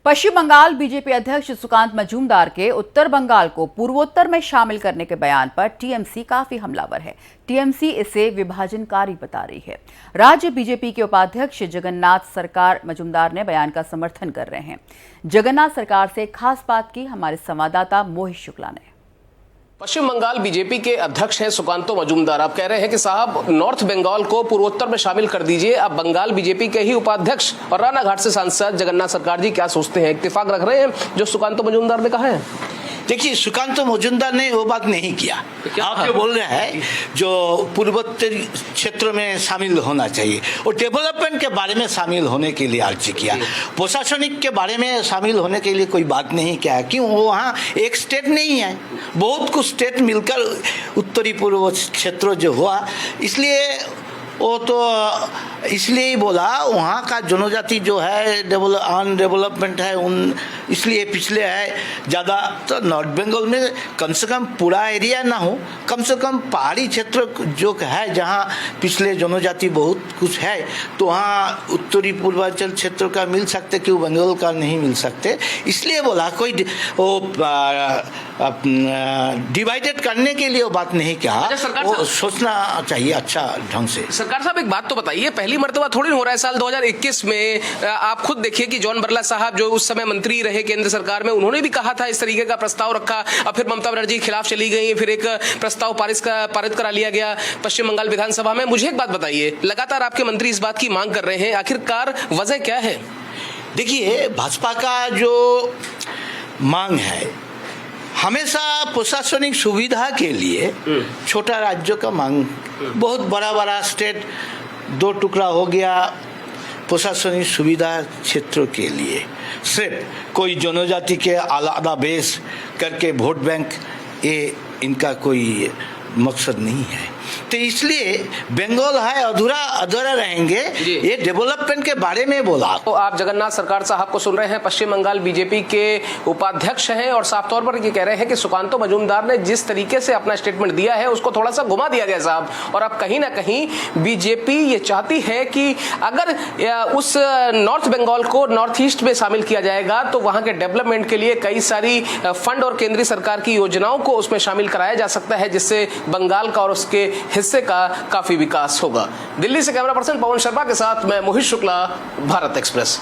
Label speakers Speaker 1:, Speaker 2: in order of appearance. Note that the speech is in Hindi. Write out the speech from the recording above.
Speaker 1: पश्चिम बंगाल बीजेपी अध्यक्ष सुकांत मजूमदार के उत्तर बंगाल को पूर्वोत्तर में शामिल करने के बयान पर टीएमसी काफी हमलावर है। टीएमसी इसे विभाजनकारी बता रही है। राज्य बीजेपी के उपाध्यक्ष जगन्नाथ सरकार मजूमदार ने बयान का समर्थन कर रहे हैं। जगन्नाथ सरकार से खास बात की हमारे संवाददाता मोहित शुक्ला ने।
Speaker 2: पश्चिम बंगाल बीजेपी के अध्यक्ष हैं सुकांतो मजूमदार। आप कह रहे हैं कि साहब नॉर्थ बंगाल को पूर्वोत्तर में शामिल कर दीजिए। आप बंगाल बीजेपी के ही उपाध्यक्ष और रानाघाट से सांसद जगन्नाथ सरकार जी क्या सोचते हैं, इत्तेफाक रख रहे हैं जो सुकांतो मजूमदार ने कहा है?
Speaker 3: देखिए, सुकांतो मजूमदार ने वो बात नहीं किया। आप जो बोल रहे हैं जो पूर्वोत्तर क्षेत्रों में शामिल होना चाहिए और डेवलपमेंट के बारे में शामिल होने के लिए अर्जी किया। प्रशासनिक के बारे में शामिल होने के लिए कोई बात नहीं किया। क्यों? वो वहाँ एक स्टेट नहीं है, बहुत कुछ स्टेट मिलकर उत्तरी पूर्व क्षेत्र जो हुआ, इसलिए वो तो इसलिए ही बोला वहाँ का जनजाति जो है अनडेवलपमेंट है, उन इसलिए पिछले है ज़्यादा। तो नॉर्थ बंगाल में कम से कम पूरा एरिया ना हो, कम से कम पहाड़ी क्षेत्र जो है जहाँ पिछले जनजाति बहुत कुछ है, तो वहाँ उत्तरी पूर्वांचल क्षेत्र का मिल सकते, क्यों बंगाल का नहीं मिल सकते? इसलिए बोला। कोई वो डिवाइडेड करने के लिए वो बात नहीं कहा। वो सोचना चाहिए अच्छा ढंग से।
Speaker 2: सरकार साहब, एक बात तो बताइए, पहली मर्तबा थोड़ी हो रहा है साल 2021 में। आप खुद देखिए कि जॉन बरला साहब जो उस समय मंत्री रहे केंद्र सरकार में, उन्होंने भी कहा था, इस तरीके का प्रस्ताव रखा और फिर ममता बनर्जी के खिलाफ चली गई, फिर एक प्रस्ताव पारित करा लिया गया पश्चिम बंगाल विधानसभा में। मुझे एक बात बताइए, लगातार आपके मंत्री इस बात की मांग कर रहे हैं, आखिरकार वजह क्या है?
Speaker 3: देखिए, भाजपा का जो मांग है हमेशा प्रशासनिक सुविधा के लिए छोटा राज्यों का मांग, बहुत बड़ा बड़ा स्टेट दो टुकड़ा हो गया प्रशासनिक सुविधा क्षेत्रों के लिए, सिर्फ कोई जनजाति के आलादा बेस करके वोट बैंक, ये इनका कोई मकसद नहीं है। तो इसलिए बंगाल है अधूरा रहेंगे। ये डेवलपमेंट के बारे में बोला।
Speaker 2: तो आप जगन्नाथ सरकार साहब को सुन रहे हैं, पश्चिम बंगाल बीजेपी के उपाध्यक्ष हैं और साफ तौर पर ये कह रहे हैं कि सुकांतो मजूमदार ने जिस तरीके से अपना स्टेटमेंट दिया है उसको थोड़ा सा घुमा दिया गया साहब। और अब कहीं ना कहीं बीजेपी ये चाहती है कि अगर उस नॉर्थ बंगाल को नॉर्थ ईस्ट में शामिल किया जाएगा तो वहां के डेवलपमेंट के लिए कई सारी फंड और केंद्रीय सरकार की योजनाओं को उसमें शामिल कराया जा सकता है, जिससे बंगाल का और उसके हिस्से का काफी विकास होगा। दिल्ली से कैमरा पर्सन पवन शर्मा के साथ मैं मोहित शुक्ला, भारत एक्सप्रेस।